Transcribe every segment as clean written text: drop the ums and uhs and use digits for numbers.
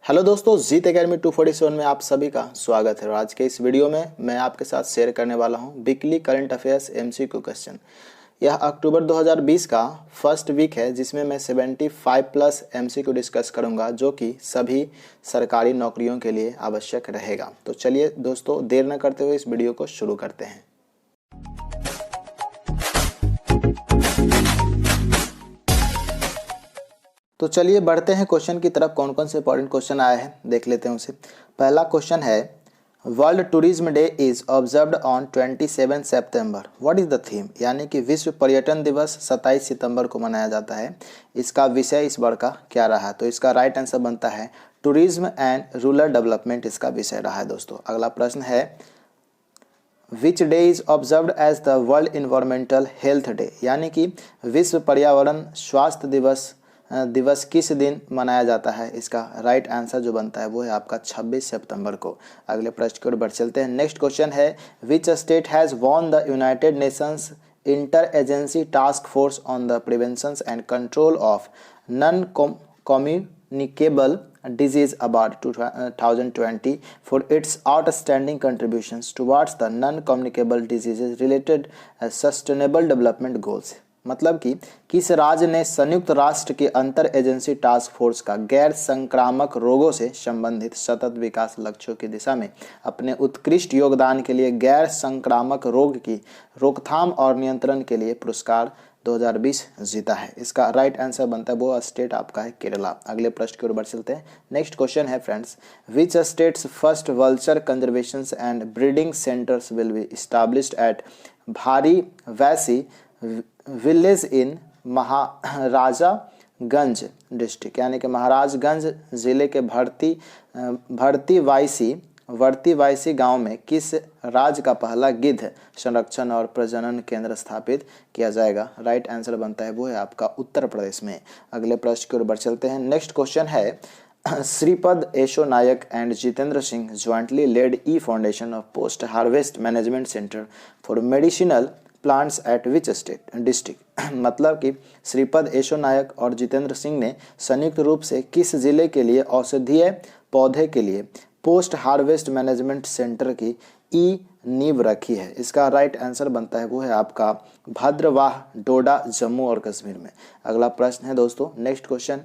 Hello दोस्तों, जीत academy 247 में आप सभी का स्वागत है। और आज के इस वीडियो में मैं आपके साथ शेयर करने वाला हूं weekly current affairs MCQ question. यह अक्टूबर 2020 का फर्स्ट वीक है जिसमें मैं 75 प्लस एमसीक्यू डिस्कस करूंगा जो कि सभी सरकारी नौकरियों के लिए आवश्यक रहेगा। तो चलिए दोस्तों, देर न करते हुए इस वीडियो को शुरू करते हैं। तो चलिए बढ़ते हैं क्वेश्चन की तरफ। कौन कौन से इंपॉर्टेंट क्वेश्चन आए हैं देख लेते हैं उसे। पहला क्वेश्चन है, world tourism day is observed on 27 September, what is the theme? यानी कि विश्व पर्यटन दिवस 27 सितंबर को मनाया जाता है। इसका विषय इस बार का क्या रहा? तो इसका राइट आंसर बनता है टूरिज्म एंड रूरल डेवलपमेंट इसका विषय रहा है दोस्तों। अगला प्रश्न है, which day is observed as the world environmental health day? यानी कि विश्व पर्यावरण स्वास्थ्य दिवस किस दिन मनाया जाता है? इसका राइट आंसर जो बनता है वो है आपका 26 सितंबर को। अगले प्रश्न की ओर बढ़ चलते हैं। नेक्स्ट क्वेश्चन है, which state has won the United Nations inter agency task force on the prevention and control of non communicable disease award 2020 for its outstanding contributions towards the non-communicable diseases related sustainable development goals? मतलब कि किस राज्य ने संयुक्त राष्ट्र के अंतर agency task force का गैर संक्रामक रोगों से संबंधित सतत विकास लक्ष्यों की दिशा में अपने उत्कृष्ट योगदान के लिए गैर संक्रामक रोग की रोकथाम और नियंत्रण के लिए पुरस्कार 2020 जीता है? इसका राइट आंसर बनता है वो स्टेट आपका है केरला। अगले प्रश्न की ओर बढ़ चलते हैं। नेक्स्ट क्वेश्चन है friends, which states first vulture conservation and breeding centres will be established eight भारी वैसी विलेज इन महाराजागंज डिस्ट्रिक्ट? यानी कि महाराजगंज जिले के वर्ती वायसी गांव में किस राज्य का पहला गिद्ध संरक्षण और प्रजनन केंद्र स्थापित किया जाएगा? राइट आंसर बनता है वो है आपका उत्तर प्रदेश में। अगले प्रश्न की ओर बढ़ चलते हैं। नेक्स्ट क्वेश्चन है, Shripad Yesso Naik and Jitendra Singh jointly led the foundation of post harvest management centre for medicinal plants at which state district? मतलब कि श्रीपद येशो नायक और जितेंद्र सिंह ने संयुक्त रूप से किस जिले के लिए औषधीय पौधे के लिए पोस्ट हार्वेस्ट मैनेजमेंट सेंटर की ई नींव रखी है? इसका राइट आंसर बनता है वो है आपका भद्रवाह डोडा जम्मू और कश्मीर में। अगला प्रश्न है दोस्तों, next question,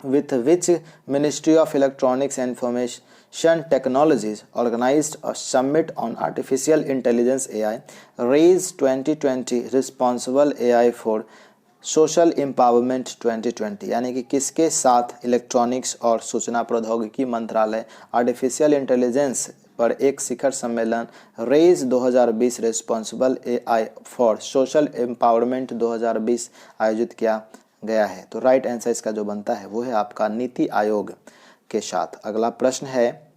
with which Ministry of Electronics and Information Technologies organized a summit on Artificial Intelligence AI RAISE 2020 Responsible AI for Social Empowerment 2020? यानी कि किसके साथ इलेक्ट्रॉनिक्स और सूचना प्रौद्योगिकी मंत्रालय आर्टिफिशियल इंटेलिजेंस पर एक शिखर सम्मेलन raise 2020 responsible AI for social empowerment 2020 आयोजित किया गया है? तो राइट आंसर इसका जो बनता है वो है आपका नीति आयोग के साथ। अगला प्रश्न है,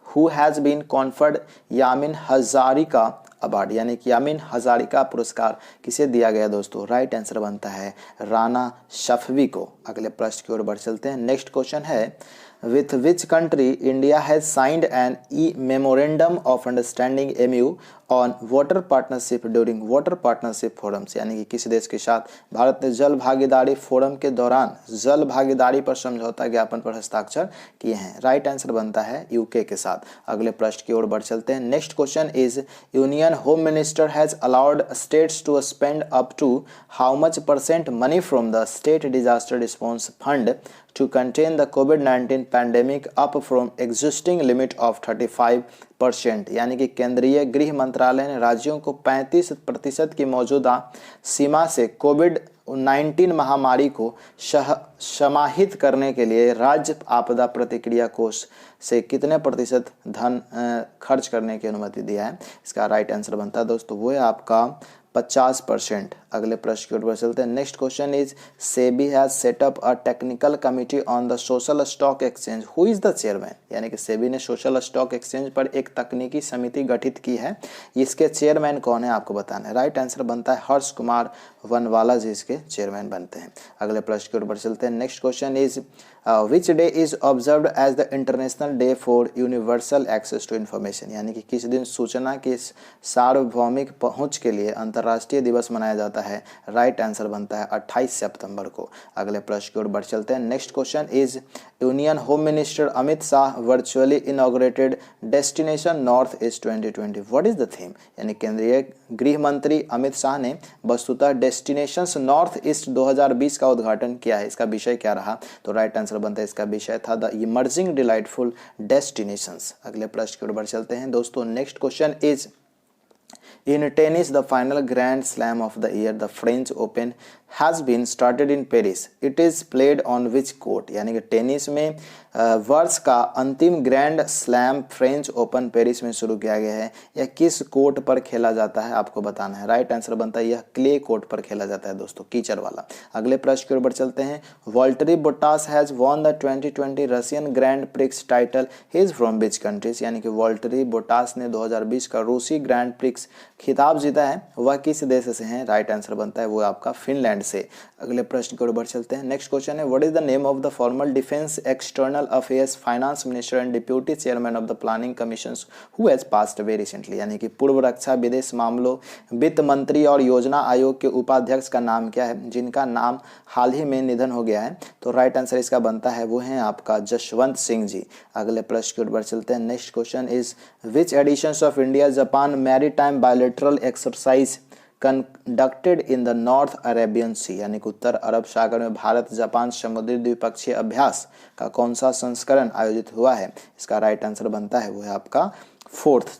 who has been conferred Yamin Hazarika award? यानी कि यामिन हजारिका पुरस्कार किसे दिया गया दोस्तों? राइट आंसर बनता है राना सफवी को। अगले प्रश्न की ओर बढ़ चलते हैं। नेक्स्ट क्वेश्चन है, with which country India has signed an memorandum of understanding MOU on water partnership during water partnership forums? यानी कि किस देश के साथ भारत ने जल भागीदारी फोरम के दौरान जल भागीदारी पर समझौता ज्ञापन पर हस्ताक्षर किए हैं? राइट आंसर बनता है यूके के साथ। अगले प्रश्न की ओर बढ़ चलते हैं। Next question is, union home minister has allowed states to spend up to how much % money from the state disaster response fund to contain the COVID-19 pandemic up from existing limit of 35%? यानी कि केंद्रीय गृह मंत्रालय ने राज्यों को 35% की मौजूदा सीमा से कोविड-19 महामारी को समाहित करने के लिए राज्य आपदा प्रतिक्रिया कोष से कितने % धन खर्च करने की अनुमति दिया है? इसका राइट आंसर बनता है दोस्तों वो है आपका 50%। अगले प्रश्न की ओर बढ़ चलते हैं। Next question is, SEBI has set up a technical committee on the social stock exchange, who is the chairman? यानी कि सेबी ने सोशल स्टॉक एक्सचेंज पर एक तकनीकी समिति गठित की है, इसके चेयरमैन कौन है आपको बताना है? राइट आंसर बनता है हर्ष कुमार वनवाला जी इसके चेयरमैन बनते हैं। अगले प्रश्न की ओर बढ़ चलते हैं। Next question is, which day is observed as the international day for universal access to information, यानी कि किस दिन सूचना की सार्वभौमिक पहुंच के लिए अंतर्राष्ट्रीय दिवस मनाया जाता है। राइट आंसर बनता है 28 सितंबर को। अगले प्रश्न की ओर बढ़ चलते हैं। Next question is union home minister Amit Shah virtually inaugurated destination north east 2020, what is the theme, यानी केंद्रीय गृह मंत्री अमित शाह ने वस्तुतः डेस्टिनेशंस नॉर्थ ईस्ट 2020 का उद्घाटन किया है। इसका विषय क्या रहा, तो राइट आंसर बनता है, इसका विषय था द इमर्जिंग डिलाइटफुल डेस्टिनेशंस। अगले प्रश्न की ओर बढ़ चलते हैं दोस्तों। Next question is in tennis the final grand slam of the year the French Open has been started in Paris, it is played on which court, यानी कि टेनिस में वर्ष का अंतिम grand slam French Open Paris में शुरू किया गया है। यह किस कोर्ट पर खेला जाता है आपको बताना है। राइट आंसर बनता है यह क्ले कोर्ट पर खेला जाता है दोस्तों, कीचड़ वाला। अगले प्रश्न की ओर बढ़ चलते हैं। वॉल्टरी Bottas has won the 2020 Russian grand prix title, he is from which countries, यानी कि वॉल्टरी बोटास ने 2020 का रूसी ग्रैंड प्रिक्स खिताब जीता है, वह किस देश से है। राइट आंसर बनता है वो आपका फिनलैंड से। अगले प्रश्न की ओर बढ़ चलते हैं। नेक्स्ट क्वेश्चन है what is the name of the former defence external affairs finance minister and deputy chairman of the planning commission who has passed away recently, यानी कि पूर्व रक्षा विदेश मामलों वित्त मंत्री और योजना आयोग के उपाध्यक्ष का नाम क्या है, जिनका नाम हाल ही में निधन हो गया है। तो राइट आंसर इसका बनता है वो है आपका जसवंत सिंह जी। अगले प्रश्न की ओर बढ़ चलते हैं। Next question is which editions of India Japan maritime bilateral exercise conducted in the North Arabian Sea, यानी कि उत्तर अरब सागर में भारत जापान समुद्री द्विपक्षीय अभ्यास का कौन सा संस्करण आयोजित हुआ है। इसका राइट आंसर बनता है वो है आपका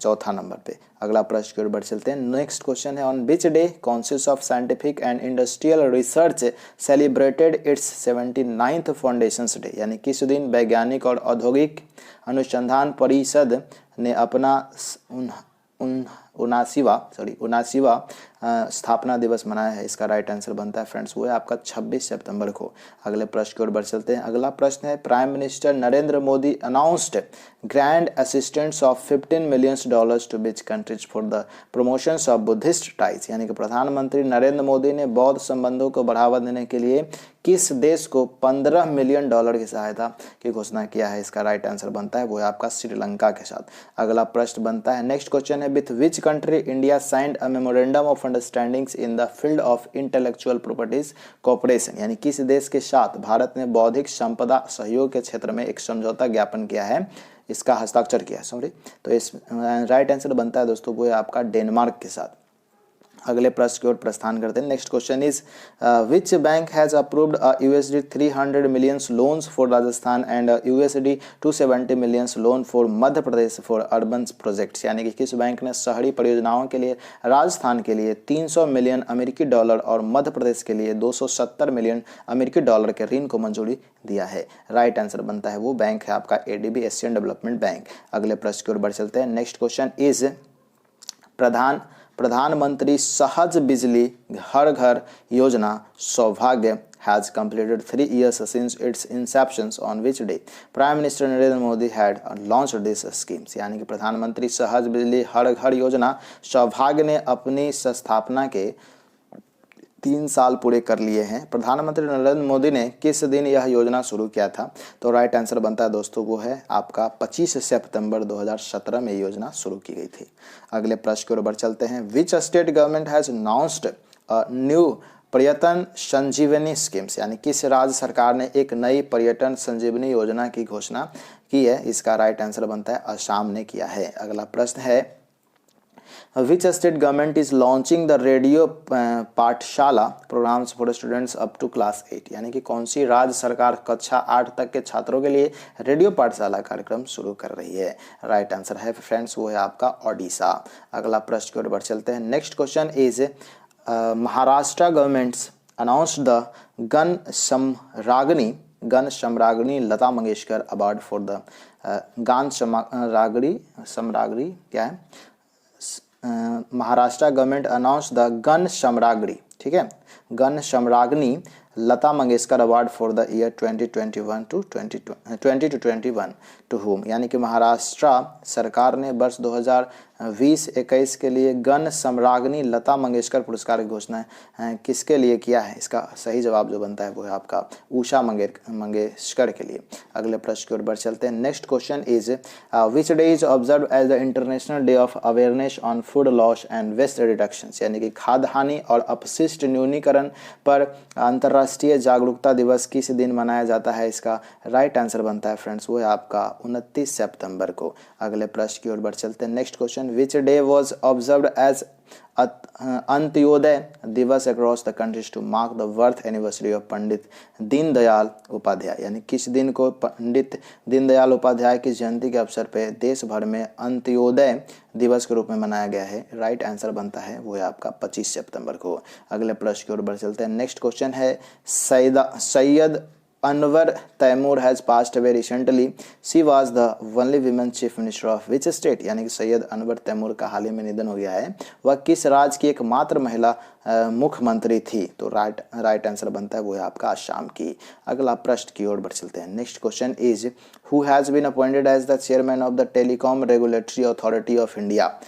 चौथा नंबर पे। अगला प्रश्न की ओर बढ़ चलते हैं। नेक्स्ट क्वेश्चन है on which day council of scientific and industrial research celebrated it's 79th foundations day, यानी किस दिन वैज्ञानिक और औद्योगिक अनुसंधान परिषद ने अपना 79वां स्थापना दिवस मनाया है। इसका राइट आंसर बनता है फ्रेंड्स वो है आपका 26 सितंबर को। अगले प्रश्न की ओर बढ़ चलते हैं। अगला प्रश्न है prime minister Narendra Modi announced grant assistance of $15 million to which countries for the promotions of Buddhist ties, यानी कि प्रधानमंत्री नरेंद्र मोदी ने बौद्ध संबंधों को बढ़ावा देने के लिए किस देश को $15 मिलियन की सहायता की घोषणा किया है। इसका राइट आंसर बनता है वो है आपका श्रीलंका के साथ। अगला प्रश्न बनता है। नेक्स्ट क्वेश्चन है with which country India signed a memorandum of understandings in the field of intellectual properties cooperation, यानी किस देश के साथ भारत ने बौद्धिक संपदा सहयोग के क्षेत्र में एक समझौता ज्ञापन किया है, इसका हस्ताक्षर किया है सॉरी। तो इस राइट आंसर बनता है दोस्तों वो है आपका डेनमार्क के साथ। अगले प्रश्न की ओर प्रस्थान करते हैं। Next question is which bank has approved USD 300 million loans for Rajasthan and USD 270 million loan for Madhya Pradesh for urban projects, यानी कि किस बैंक ने शहरी परियोजनाओं के लिए राजस्थान के लिए $300 मिलियन और मध्य प्रदेश के लिए $270 मिलियन के ऋण को मंजूरी दिया है। राइट आंसर बनता है वो बैंक है आपका ADB एशियन डेवलपमेंट बैंक। अगले प्रश्न की ओर बढ़ चलते हैं। नेक्स्ट क्वेश्चन इज प्रधानमंत्री सहज बिजली हर घर योजना सौभाग्य has completed 3 years since its inception on which day Prime Minister Narendra Modi had launched this schemes, यानी कि प्रधानमंत्री सहज बिजली हर घर योजना सौभाग्य ने अपनी स्थापना के 3 साल पूरे कर लिए हैं। प्रधानमंत्री नरेंद्र मोदी ने किस दिन यह योजना शुरू किया था, तो राइट आंसर बनता है दोस्तों वो है आपका 25 सितंबर 2017 में योजना शुरू की गई थी। अगले प्रश्न की ओर बढ़ चलते हैं। विच state government has announced a new पर्यटन संजीवनी स्कीम्स, यानी किस राज्य सरकार ने एक नई पर्यटन संजीवनी योजना की घोषणा की है। इसका राइट आंसर बनता है असम ने किया है। अगला प्रश्न है which state government is launching the radio Pathshala programmes for students up to class 8, यानी कि कौन सी राज्य सरकार कक्षा 8 तक के छात्रों के लिए रेडियो पाठशाला कार्यक्रम शुरू कर रही है। राइट आंसर है फ्रेंड्स वो है आपका ओडिशा। अगला प्रश्न की ओर बढ़ चलते हैं। Next question is Maharashtra governments announced the गण Samragyi Lata Mangeshkar award for the गान सम्राज्ञी क्या है, महाराष्ट्र गवर्नमेंट अनाउंस द गण सम्राज्ञी, ठीक है, Gaan Samragyi Lata Mangeshkar award for the year 2021 to whom, यानी कि महाराष्ट्र सरकार ने वर्ष 2020-21 के लिए गण सम्राज्ञी लता मंगेशकर पुरस्कार की घोषणा किसके लिए किया है? इसका सही जवाब जो बनता है वो है आपका उषा मंगेशकर के लिए। अगले प्रश्न की ओर बढ़ चलते हैं। Next question is which day is observe as the international day of awareness on food loss and waste reduction, यानी कि खाद्य हानि और अपशिष्ट न्यूनीकरण पर अंतर्राष्ट्रीय जागरूकता दिवस किस दिन मनाया जाता है? इसका राइट आंसर बनता है फ्रेंड्स वो है आपका 29 सितंबर को। अगले प्रश्न की ओर बढ़ चलते हैं। Next question, which day was observed as Antyodaya Diwas across the countries to mark the birth anniversary of Pandit Deendayal Upadhyay, यानी किस दिन को पंडित दीनदयाल उपाध्याय की जयंती के अवसर पर देश भर में अंत्योदय दिवस के रूप में मनाया गया है? राइट आंसर बनता है वो है आपका 25 सितंबर को। अगले प्रश्न की ओर बढ़ चलते हैं। नेक्स्ट क्वेश्चन है, Syed Anwar Taimur has passed away recently. She was the only women chief minister of which state, यानी कि सैयद अनवर तैमूर का हाल ही में निधन हो गया है। वह किस राज्य की एकमात्र महिला मुख्यमंत्री थी? तो राइट आंसर बनता है वो है आपका असम की। अगला प्रश्न की ओर बढ़ चलते हैं। Next question is who has been appointed as the chairman of the telecom regulatory authority of India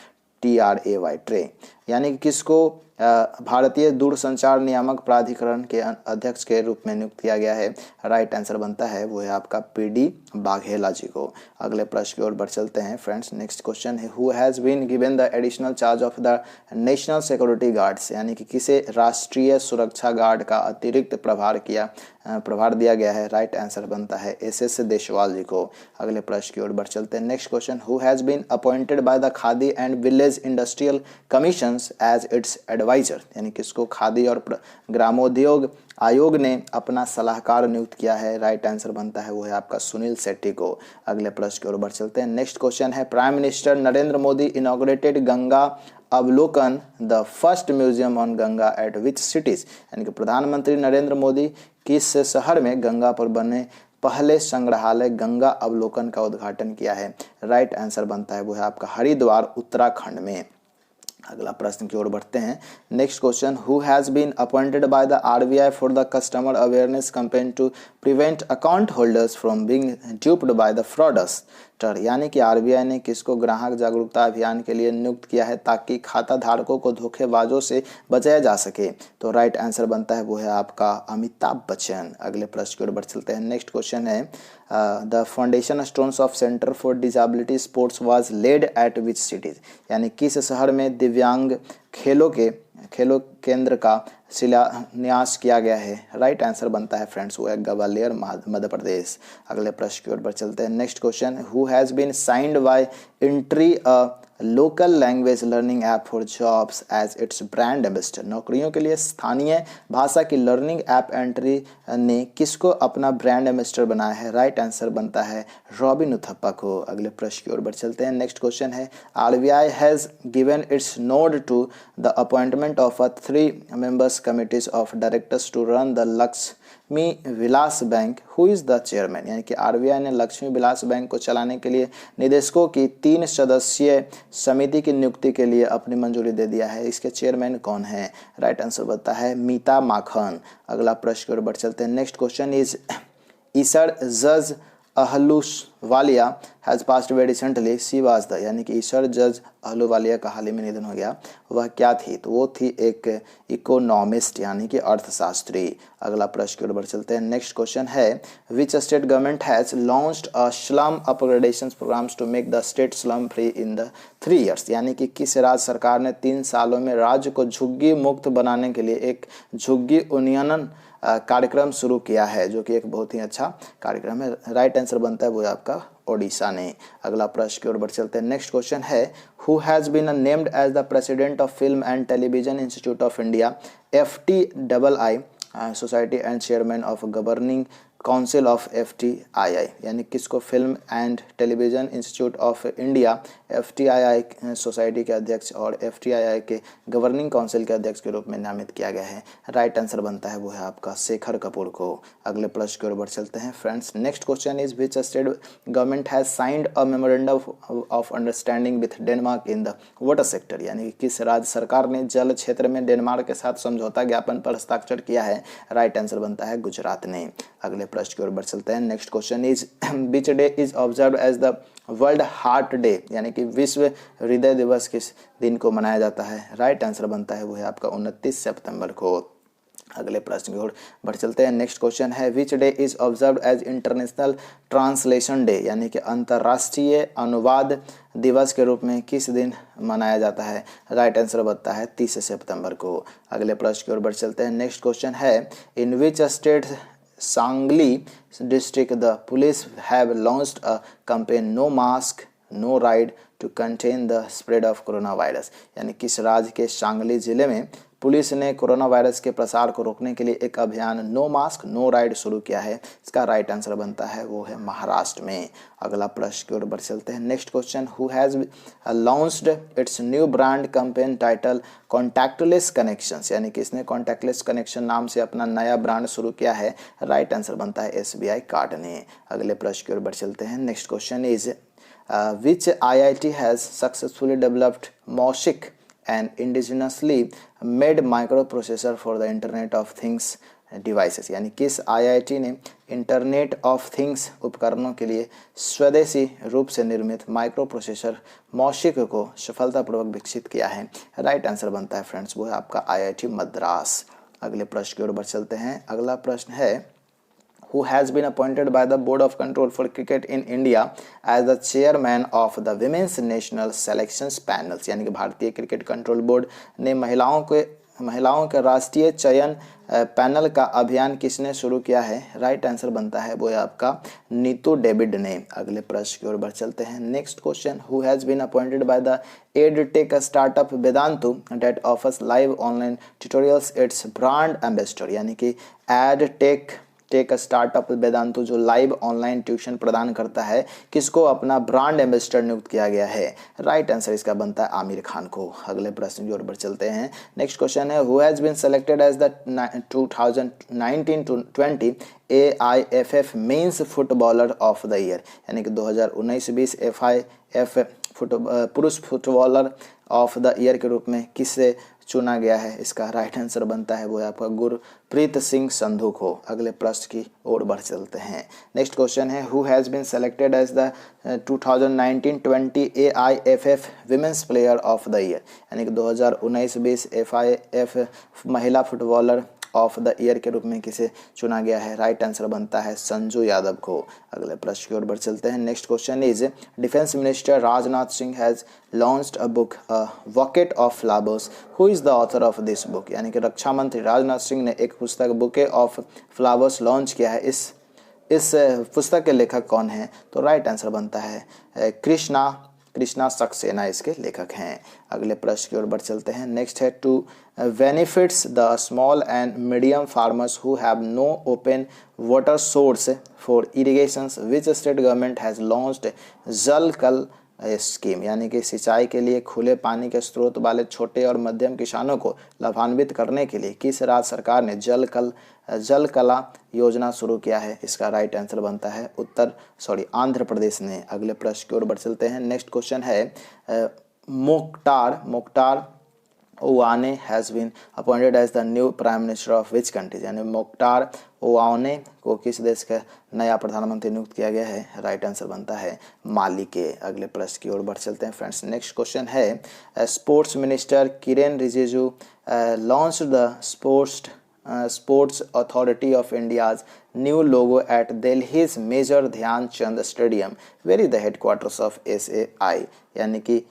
TRAY, यानी कि किसको भारतीय दूरसंचार नियामक प्राधिकरण के अध्यक्ष के रूप में नियुक्त किया गया है? राइट आंसर बनता है वो है आपका PD बाघेला जी को। अगले प्रश्न की ओर बढ़ चलते हैं फ्रेंड्स। नेक्स्ट क्वेश्चन है, who has been given the additional charge of the national security guards, यानी कि किसे राष्ट्रीय सुरक्षा गार्ड का अतिरिक्त प्रभार दिया गया है? राइट आंसर बनता है SS देशवाल जी को। अगले प्रश्न की ओर बढ़ चलते हैं। Next question, who has been appointed by the Khadi and village industrial commissions as its adviser, यानी किसको खादी और ग्रामोद्योग आयोग ने अपना सलाहकार नियुक्त किया है? राइट आंसर बनता है वो है आपका सुनील शेट्टी को। अगले प्रश्न की ओर बढ़ चलते हैं। नेक्स्ट क्वेश्चन है, prime minister Narendra Modi inaugurated Ganga Avlokan the first museum on Ganga at which cities, यानी कि प्रधानमंत्री नरेंद्र मोदी किस शहर में गंगा पर बने पहले संग्रहालय गंगा अवलोकन का उद्घाटन किया है? राइट आंसर बनता है वो है आपका हरिद्वार उत्तराखंड में। अगला प्रश्न की ओर बढ़ते हैं। Next question, who has been appointed by the RBI for the customer awareness campaign to prevent account holders from being duped by the fraudster, यानी कि RBI ने किसको ग्राहक जागरूकता अभियान के लिए नियुक्त किया है ताकि खाता धारकों को धोखेबाजों से बचाया जा सके? तो राइट आंसर बनता है वो है आपका अमिताभ बच्चन। अगले प्रश्न की ओर बढ़ चलते हैं। नेक्स्ट क्वेश्चन है, the foundation stones of centre for disability sports was laid at which cities, यानी किस शहर में दिव्यांग खेलों केंद्र का शिलान्यास किया गया है? राइट आंसर बनता है फ्रेंड्स वो है ग्वालियर मध्य प्रदेश। अगले प्रश्न की ओर बढ़ चलते हैं। Next question, who has been signed by Intry a local language learning app for jobs as its brand ambassador, नौकरियों के लिए स्थानीय भाषा की लर्निंग ऐप एंट्री ने किसको अपना ब्रांड एम्बेसडर बनाया है? राइट आंसर बनता है रॉबिन उथप्पा को। अगले प्रश्न की ओर बढ़ चलते हैं। नेक्स्ट क्वेश्चन है, RBI has given its nod to the appointment of 3 members committees of directors to run the Lakshmi Vilas bank, who is the chairman, यानी कि RBI ने लक्ष्मी विलास बैंक को चलाने के लिए निदेशकों की 3 सदस्यीय समिति की नियुक्ति के लिए अपनी मंजूरी दे दिया है। इसके चेयरमैन कौन है? राइट आंसर बनता है मीता माखन। अगला प्रश्न की ओर बढ़ चलते हैं। नेक्स्ट क्वेश्चन इज ईसर जज Ahluwalia has passed away recently, she was the, यानी कि ईश्वर जज अहलूवालिया का हाल ही में निधन हो गया। वह क्या थी? तो वो थी एक इकोनॉमिस्ट, यानी कि अर्थशास्त्री। अगला प्रश्न की ओर बढ़ चलते हैं। नेक्स्ट क्वेश्चन है, which state government has launched a slum upgradation programmes to make the state slum free in the 3 years, यानी कि किस राज्य सरकार ने 3 सालों में राज्य को झुग्गी मुक्त बनाने के लिए एक झुग्गी उन्नयन कार्यक्रम शुरू किया है, जो कि एक बहुत ही अच्छा कार्यक्रम है? राइट आंसर बनता है वो आपका ओडिशा ने। अगला प्रश्न की ओर बढ़ चलते हैं। नेक्स्ट क्वेश्चन है, who has been named as the president of film and television institute of India FTII society and chairman of governing council of FTII, यानी किसको film and television institute of India FTII society के अध्यक्ष और FTII के governing council के अध्यक्ष के रूप में नामित किया गया है? राइट आंसर बनता है वो है आपका शेखर कपूर को। अगले प्रश्न की ओर बढ़ चलते हैं friends. Next question is which state government has signed a memorandum of understanding with Denmark in the water sector, यानी कि किस राज्य सरकार ने जल क्षेत्र में डेनमार्क के साथ समझौता ज्ञापन पर हस्ताक्षर किया है? राइट आंसर बनता है गुजरात ने। अगले प्रश्न की ओर बढ़ चलते हैं। Next question is which day is observe as the world heart day, यानी कि विश्व हृदय दिवस किस दिन को मनाया जाता है? राइट आंसर बनता है वो है आपका 29 सितंबर को। अगले प्रश्न की ओर बढ़ चलते हैं। नेक्स्ट क्वेश्चन है which day is observe as international translation day, यानी कि अंतर्राष्ट्रीय अनुवाद दिवस के रूप में किस दिन मनाया जाता है? राइट आंसर बनता है 30 सितंबर को। अगले प्रश्न की ओर बढ़ चलते हैं। नेक्स्ट क्वेश्चन है in which state Sangli district the police have launched a campaign no mask no ride to contain the spread of corona virus, यानी किस राज्य के सांगली जिले में पुलिस ने कोरोना वायरस के प्रसार को रोकने के लिए एक अभियान नो मास्क नो राइड शुरू किया है? इसका राइट आंसर बनता है वो है महाराष्ट्र में। अगला प्रश्न की ओर बढ़ चलते हैं। Next question who has launched it's new brand campaign title contactless connections, यानी कि इसने कॉन्टैक्टलेस कनेक्शन नाम से अपना नया ब्रांड शुरू किया है? राइट आंसर बनता है SBI कार्ड ने। अगले प्रश्न की ओर बढ़ चलते हैं। Next question is which IIT has successfully developed MOSIC, an indigenously made microprocessor for the Internet of Things devices, यानी किस IIT ने इंटरनेट ऑफ थिंग्स उपकरणों के लिए स्वदेशी रूप से निर्मित माइक्रो प्रोसेसर MOSIC को सफलतापूर्वक विकसित किया है? राइट आंसर बनता है फ्रेंड्स वो है आपका IIT मद्रास। अगले प्रश्न की ओर बढ़ चलते हैं। अगला प्रश्न है who has been appointed by the Board of Control for Cricket in India as the chairman of the Women's National Selections Panels, यानी कि भारतीय क्रिकेट कंट्रोल बोर्ड ने महिलाओं के राष्ट्रीय चयन पैनल का अभियान किसने शुरू किया है? राइट आंसर बनता है वो है आपका नीतू डेविड ने। अगले प्रश्न की ओर बढ़ चलते हैं। Next question who has been appointed by the edtech startup Vedantu that offers live online tutorials its brand ambassador, यानी कि एडटेक स्टार्टअप वेदांतु जो लाइव ऑनलाइन ट्यूशन प्रदान करता है किसको अपना ब्रांड एम्बेसडर नियुक्त किया गया है? राइट आंसर इसका बनता है आमिर खान को। अगले प्रश्न की ओर बढ़ चलते हैं। नेक्स्ट क्वेश्चन है who has been selected as the 2019-20 AIFF men's footballer of the year, यानी कि 2019-20 FIF पुरुष फुटबॉलर ऑफ द ईयर के रूप में किससे चुना गया है? इसका राइट आंसर बनता है वो है आपका गुरप्रीत सिंह संधू को। अगले प्रश्न की ओर बढ़ चलते हैं। नेक्स्ट क्वेश्चन है who has been selected as the 2019-20 AIFF women's player of the year, यानी कि 2019-20 FIF महिला फुटबॉलर ऑफ द ईयर के रूप में किसे चुना गया है? राइट आंसर बनता है संजू यादव को। अगले प्रश्न की ओर बढ़ चलते हैं। Next question is defence minister Rajnath Singh has launched a book bouquet of flowers, who is the author of this book, यानी कि रक्षा मंत्री राजनाथ सिंह ने एक पुस्तक बुके ऑफ फ्लावर्स लॉन्च किया है। इस पुस्तक के लेखक कौन है? तो राइट आंसर बनता है कृष्णा सक्सेना इसके लेखक हैं। अगले प्रश्न की ओर बढ़ चलते हैं। नेक्स्ट है to benefits the small and medium farmers who have no open water source for irrigation which state government has launched Jal Kal scheme, यानी कि सिंचाई के लिए खुले पानी के स्रोत वाले छोटे और मध्यम किसानों को लाभान्वित करने के लिए किस राज्य सरकार ने जल कला योजना शुरू किया है? इसका राइट आंसर बनता है आंध्र प्रदेश ने। अगले प्रश्न की ओर बढ़ चलते हैं। नेक्स्ट क्वेश्चन है Moctar Ouane has been appointed as the new prime minister of which countries, यानी मुख्तार ओवाने को किस देश का नया प्रधानमंत्री नियुक्त किया गया है? राइट आंसर बनता है माली के। अगले प्रश्न की ओर बढ़ चलते हैं फ्रेंड्स। नेक्स्ट क्वेश्चन है sports minister Kiren Rijiju launch the sports authority of India's new logo at Delhi's major Dhyanchand stadium where is the headquarters of SAI, यानी कि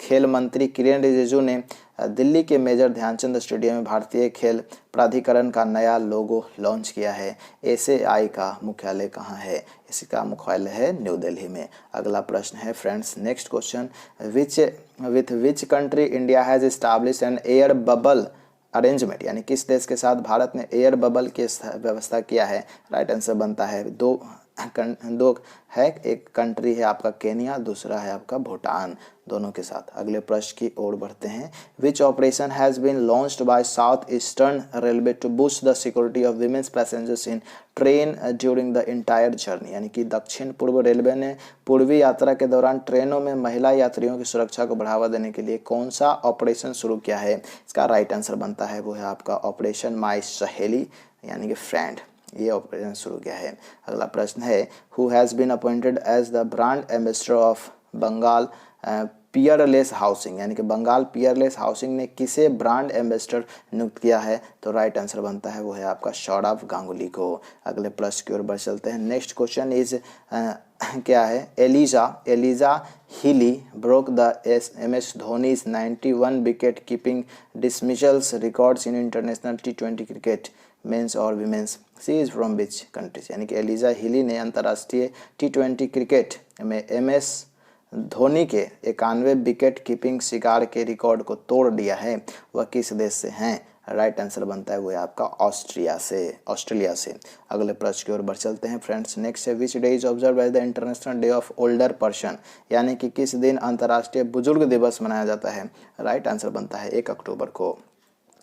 खेल मंत्री किरेन रिजिजू ने दिल्ली के मेजर ध्यानचंद स्टेडियम में भारतीय खेल प्राधिकरण का नया लोगो लॉन्च किया है। SAI का मुख्यालय कहाँ है? इसका मुख्यालय है न्यू दिल्ली में। अगला प्रश्न है friends. Next question which country India has established an air bubble arrangement, यानी किस देश के साथ भारत ने एयर बबल की व्यवस्था किया है? राइट आंसर बनता है दो है, एक कंट्री है आपका केन्या, दूसरा है आपका भूटान, दोनों के साथ। अगले प्रश्न की ओर बढ़ते हैं। Which operation has been launched by south eastern railway to boost the security of women's passengers in train during the entire journey, यानी कि दक्षिण पूर्व रेलवे ने पूर्वी यात्रा के दौरान ट्रेनों में महिला यात्रियों की सुरक्षा को बढ़ावा देने के लिए कौन सा ऑपरेशन शुरू किया है? इसका राइट आंसर बनता है वो है आपका ऑपरेशन माई सहेली, यानी कि फ्रेंड, ये ऑपरेशन शुरू किया है। अगला प्रश्न है, who has been appointed as the brand ambassador of Bengal peerless housing, यानी कि बंगाल पियरलेस हाउसिंग ने किसे ब्रांड एम्बेसडर नियुक्त किया है? तो राइट आंसर बनता है वो है आपका सौरभ गांगुली को। अगले प्रश्न की ओर बढ़ चलते हैं। नेक्स्ट क्वेश्चन इज क्या है? Alyssa Healy broke the MS Dhoni's 91 wicket keeping dismissals records in international T20 cricket men's और women's. She is from which countries, यानी कि एलिजा हिली ने अंतर्राष्ट्रीय T20 क्रिकेट में MS धोनी के 91 विकेट कीपिंग शिकार के रिकॉर्ड को तोड़ दिया है, वह किस देश से हैं? राइट आंसर बनता है वो है आपका ऑस्ट्रेलिया से। अगले प्रश्न की ओर बढ़ चलते हैं फ्रेंड्स। नेक्स्ट है, which day is observe as the international day of older person, यानी कि किस दिन अंतर्राष्ट्रीय बुजुर्ग दिवस मनाया जाता है? राइट आंसर बनता है 1 अक्टूबर को।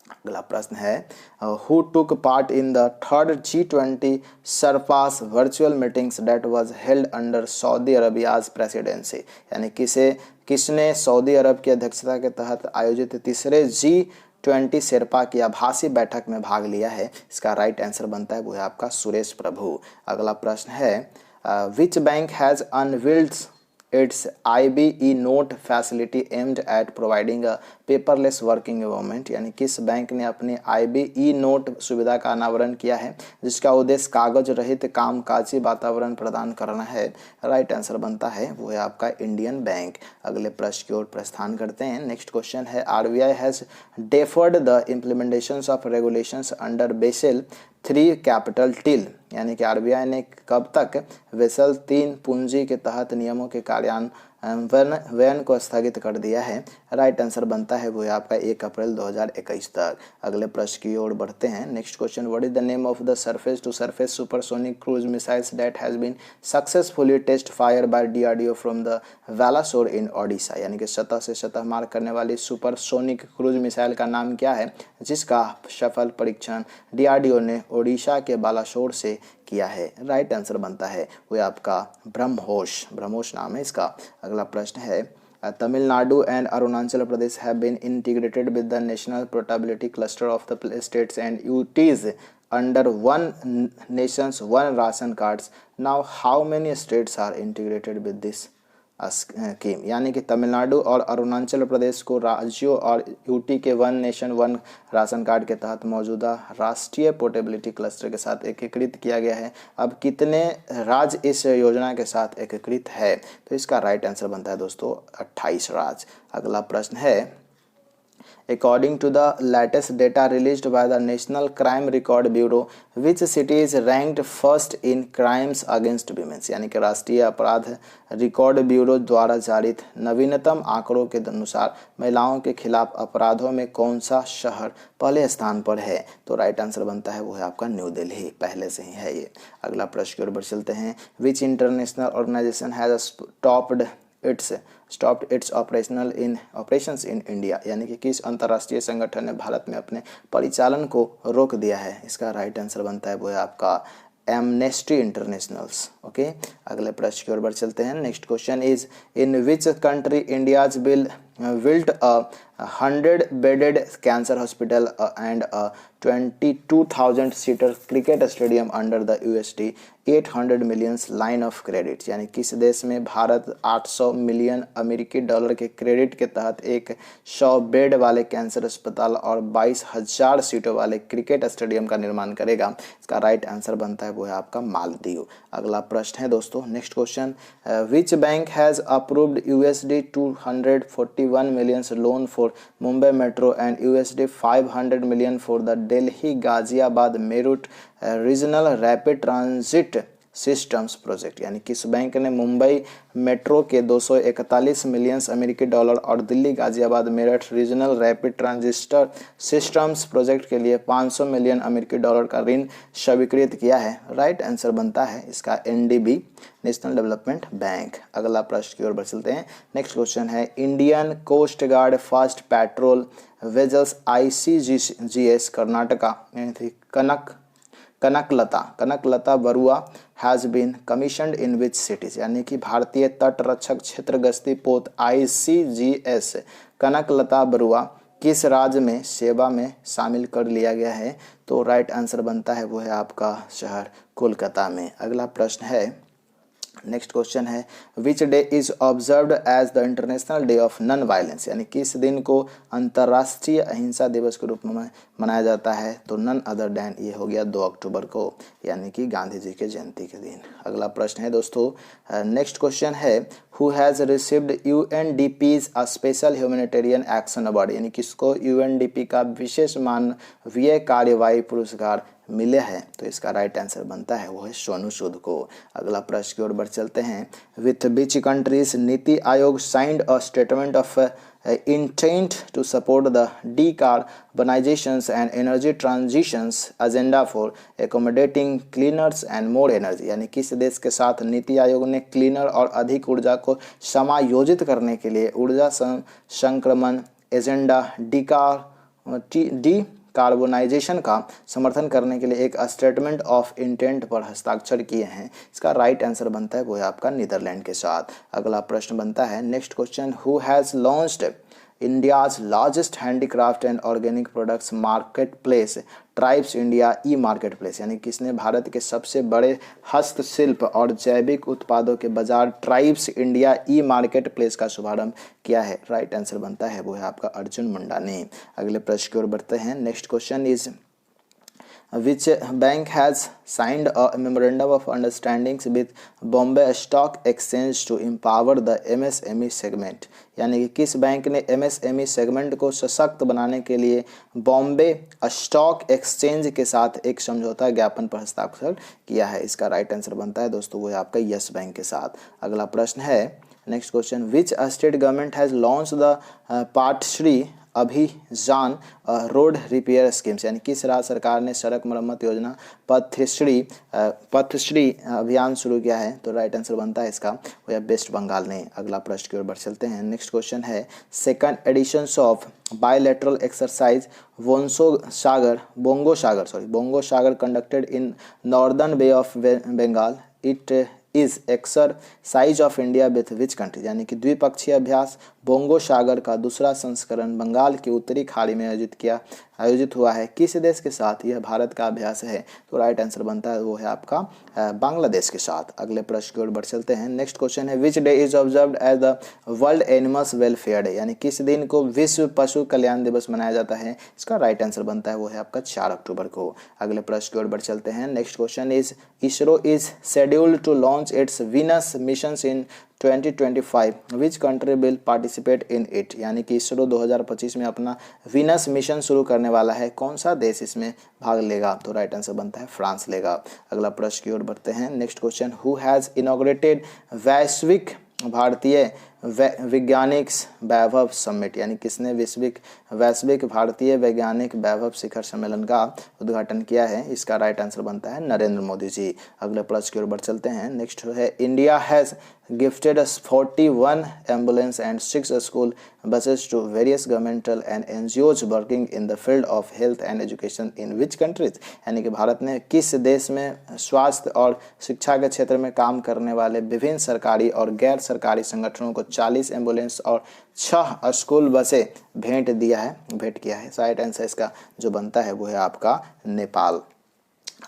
अगला प्रश्न है, who took part in the third G20 sherpas virtual meetings that was held under Saudi Arabia's presidency, यानी किसने सऊदी अरब की अध्यक्षता के तहत आयोजित तीसरे G20 शेरपा की आभासी बैठक में भाग लिया है? इसका राइट आंसर बनता है वो है आपका सुरेश प्रभु। अगला प्रश्न है, which bank has unveiled its IBE note facility aimed at providing a paperless working environment, यानी किस बैंक ने अपने IBE नोट सुविधा का अनावरण किया है जिसका उद्देश्य कागज रहित कामकाजी वातावरण प्रदान करना है? राइट आंसर बनता है वो है आपका इंडियन बैंक। अगले प्रश्न की ओर प्रस्थान करते हैं। नेक्स्ट क्वेश्चन है, RBI has deferred the implementations of regulations under Basel 3 capital till, यानी कि RBI ने कब तक बेसल 3 पूंजी के तहत नियमों के कार्यान्वयन को स्थगित कर दिया है? राइट आंसर बनता है वो है आपका 1 अप्रैल 2021 तक। अगले प्रश्न की ओर बढ़ते हैं। Next question, what is the name of the surface to surface supersonic cruise missiles that has been successfully test fire by DRDO from the Balasore in Odisha, यानी कि सतह से सतह मार करने वाली सुपरसोनिक क्रूज मिसाइल का नाम क्या है जिसका सफल परीक्षण DRDO ने ओडिशा के बालासोर से किया है? राइट आंसर बनता है वो आपका ब्रह्मोस नाम है इसका। अगला प्रश्न है, Tamil Nadu and Arunachal Pradesh have been integrated with the national portability cluster of the states and UTs under one nations one ration cards. Now how many states are integrated with this scheme, यानी कि तमिलनाडु और अरुणाचल प्रदेश को राज्यों और UT के one nation one ration card के तहत मौजूदा राष्ट्रीय पोर्टेबिलिटी क्लस्टर के साथ एकीकृत किया गया है। अब कितने राज्य इस योजना के साथ एकीकृत है? तो इसका राइट आंसर बनता है दोस्तों 28 राज्य। अगला प्रश्न है, according to the latest data released by the National Crime Record Bureau, which city is ranked first in crimes against women, यानी कि राष्ट्रीय अपराध रिकॉर्ड ब्यूरो द्वारा जारी नवीनतम आंकड़ों के अनुसार महिलाओं के खिलाफ अपराधों में कौन सा शहर पहले स्थान पर है? तो राइट आंसर बनता है वो है आपका न्यू दिल्ली, पहले से ही है ये। अगला प्रश्न की ओर बढ़ चलते हैं। Which international organization has stopped its operations in India, यानी कि किस अंतर्राष्ट्रीय संगठन ने भारत में अपने परिचालन को रोक दिया है? इसका राइट आंसर बनता है वो है आपका एमनेस्टी इंटरनेशनल्स। ओके, अगले प्रश्न की ओर बढ़ चलते हैं। Next question is, in which country India's built a 100-bedded cancer hospital and a 22,000-seater cricket stadium under the USD 800 million line of credit, यानी किस देश में भारत 800 मिलियन अमेरिकी डॉलर के क्रेडिट के तहत एक 100 बेड वाले कैंसर अस्पताल और 22,000 सीटों वाले क्रिकेट स्टेडियम का निर्माण करेगा? इसका राइट आंसर बनता है वो है आपका मालदीव। अगला प्रश्न है दोस्तों, next question, which bank has approved USD 241 million loan for Mumbai Metro and USD 500 million for the Delhi Ghaziabad Meerut Regional Rapid Transit systems project, यानी किस बैंक ने मुंबई मेट्रो के 241 मिलियन अमेरिकी डॉलर और Delhi Ghaziabad Meerut regional rapid transistor systems project के लिए 500 million अमेरिकी dollar का ऋण स्वीकृत किया है? राइट आंसर बनता है इसका एनडीबी, नेशनल डेवलपमेंट बैंक। अगला प्रश्न की ओर बढ़ चलते हैं। नेक्स्ट क्वेश्चन है, Indian coast guard first patrol vessels ICGS Karnataka Kanaklata Barua has been commissioned in which cities, यानी कि भारतीय तट रक्षक क्षेत्र गश्ती पोत ICGS कनकलता बरुआ किस राज्य में सेवा में शामिल कर लिया गया है? तो राइट आंसर बनता है वो है आपका शहर कोलकाता में। अगला प्रश्न है, नेक्स्ट क्वेश्चन है, which day is observed as the international day of non violence, यानी किस दिन को अंतर्राष्ट्रीय अहिंसा दिवस के रूप में मनाया जाता है? तो नन अदर देन ये हो गया 2 अक्टूबर को, यानी कि गांधी जी के जयंती के दिन। अगला प्रश्न है दोस्तों, नेक्स्ट क्वेश्चन है, who has received UNDP's a special humanitarian action award, यानी किसको UNDP का विशेष मानवीय कार्यवाही पुरस्कार मिले हैं? तो इसका राइट आंसर बनता है वो है सोनू सूद को। अगला प्रश्न की ओर बढ़ चलते हैं, with which countries NITI Aayog signed a statement of intent to support the decarbonizations and energy transitions agenda for accommodating cleaners and more energy, यानी किस देश के साथ नीति आयोग ने क्लीनर और अधिक ऊर्जा को समायोजित करने के लिए ऊर्जा संक्रमण एजेंडा कार्बोनाइजेशन का समर्थन करने के लिए एक स्टेटमेंट ऑफ इंटेंट पर हस्ताक्षर किए हैं? इसका राइट आंसर बनता है वो है आपका नीदरलैंड के साथ। अगला प्रश्न बनता है, next question, who has launched India's largest handicraft and organic products market place tribes India E market place, यानी किसने भारत के सबसे बड़े हस्तशिल्प और जैविक उत्पादों के बाजार ट्राइब्स इंडिया ई मार्केट प्लेस का शुभारंभ किया है? राइट आंसर बनता है वो है आपका अर्जुन मुंडा ने। अगले प्रश्न की ओर बढ़ते हैं। Next question is, which bank has signed a memorandum of understanding with Bombay Stock Exchange to empower the MSME segment, यानी कि किस बैंक ने MSME सेगमेंट को सशक्त बनाने के लिए बॉम्बे स्टॉक एक्सचेंज के साथ एक समझौता ज्ञापन पर हस्ताक्षर किया है? इसका राइट आंसर बनता है दोस्तों वो है आपका यस बैंक के साथ। अगला प्रश्न है, next question, which state government has launch the Pathashree Abhiyan road repair schemes, यानी किस राज्य सरकार ने सड़क मरम्मत योजना पथश्री अभियान शुरू किया है? तो राइट आंसर बनता है इसका वो है वेस्ट बंगाल ने। अगला प्रश्न की ओर बढ़ चलते हैं। नेक्स्ट क्वेश्चन है, second edition of bilateral exercise Bongo Sagar conducted in northern bay of Bengal, it is exercise of India with which country, यानी कि द्विपक्षीय अभ्यास बोंगो सागर का दूसरा संस्करण बंगाल की उत्तरी खाड़ी में आयोजित हुआ है, किस देश के साथ यह भारत का अभ्यास है? तो राइट आंसर बनता है वो है आपका बांग्लादेश के साथ। अगले प्रश्न की ओर बढ़ चलते हैं। नेक्स्ट क्वेश्चन है, which day is observed as the world animals welfare day, यानी किस दिन को विश्व पशु कल्याण दिवस मनाया जाता है? इसका राइट आंसर बनता है वो है आपका 4 अक्टूबर को। अगले प्रश्न की ओर बढ़ चलते हैं। Next question is, ISRO is scheduled to launch its Venus mission in 2025, which country will participate in it, यानी कि इसरो 2025 में अपना वीनस मिशन शुरू करने वाला है, कौन सा देश इसमें भाग लेगा? तो राइट आंसर बनता है फ्रांस लेगा। अगला प्रश्न की ओर बढ़ते हैं। Next question, who has inaugurated वैश्विक भारतीय वैज्ञानिक वैभव समिट, यानी किसने वैश्विक भारतीय वैज्ञानिक वैभव शिखर सम्मेलन का उद्घाटन किया है? इसका राइट आंसर बनता है नरेंद्र मोदी जी। अगले प्रश्न की ओर बढ़ चलते हैं। नेक्स्ट है, India has gifted 41 ambulance and 6 school buses to various governmental and NGOs working in the field of health and education in which countries, यानी कि भारत ने किस देश में स्वास्थ्य और शिक्षा के क्षेत्र में काम करने वाले विभिन्न सरकारी और गैर सरकारी संगठनों को 40 एम्बुलेंस और 6 स्कूल बसें भेंट किया है? राइट आंसर इसका जो बनता है वो है आपका नेपाल।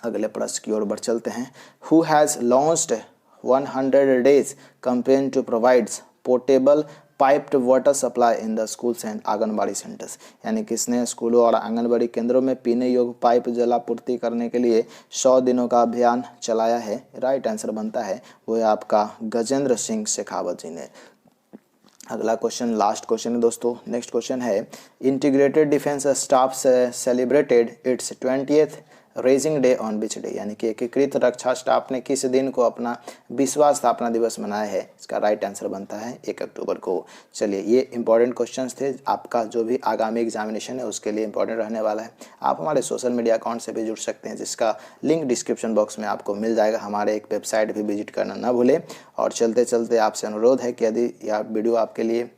अगले प्रश्न की ओर बढ़ चलते हैं। Who has launched 100 days campaign to provide portable piped water supply in the schools and anganwadi centres, यानी किसने स्कूलों और आंगनबाड़ी केंद्रों में पीने योग्य पाइप जलापूर्ति करने के लिए 100 दिनों का अभियान चलाया है? राइट आंसर बनता है वो है आपका गजेंद्र सिंह शेखावत जी ने। अगला क्वेश्चन लास्ट क्वेश्चन है दोस्तों। नेक्स्ट क्वेश्चन है, integrated defence staff celebrated it's 20th raising day on which day, यानी कि एकीकृत रक्षा स्टाफ ने किस दिन को अपना 20वां स्थापना दिवस मनाया है? इसका राइट आंसर बनता है 1 अक्टूबर को। चलिए, ये इंपॉर्टेंट क्वेश्चंस थे, आपका जो भी आगामी एग्जामिनेशन है उसके लिए इंपॉर्टेंट रहने वाला है। आप हमारे सोशल मीडिया अकाउंट से भी जुड़ सकते हैं, जिसका लिंक डिस्क्रिप्शन बॉक्स में आपको मिल जाएगा। हमारे एक वेबसाइट भी विजिट करना ना भूलें। और चलते चलते आपसे अनुरोध है कि यदि यह वीडियो आपके लिए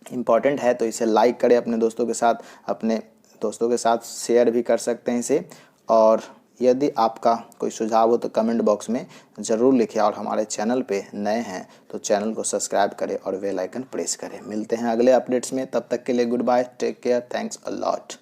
इम्पॉर्टेंट है तो इसे लाइक करें, अपने दोस्तों के साथ शेयर भी कर सकते हैं इसे। और यदि आपका कोई सुझाव हो तो कमेंट बॉक्स में ज़रूर लिखें। और हमारे चैनल पे नए हैं तो चैनल को सब्सक्राइब करें और बेल आइकन प्रेस करें। मिलते हैं अगले अपडेट्स में, तब तक के लिए goodbye, take care, thanks a lot.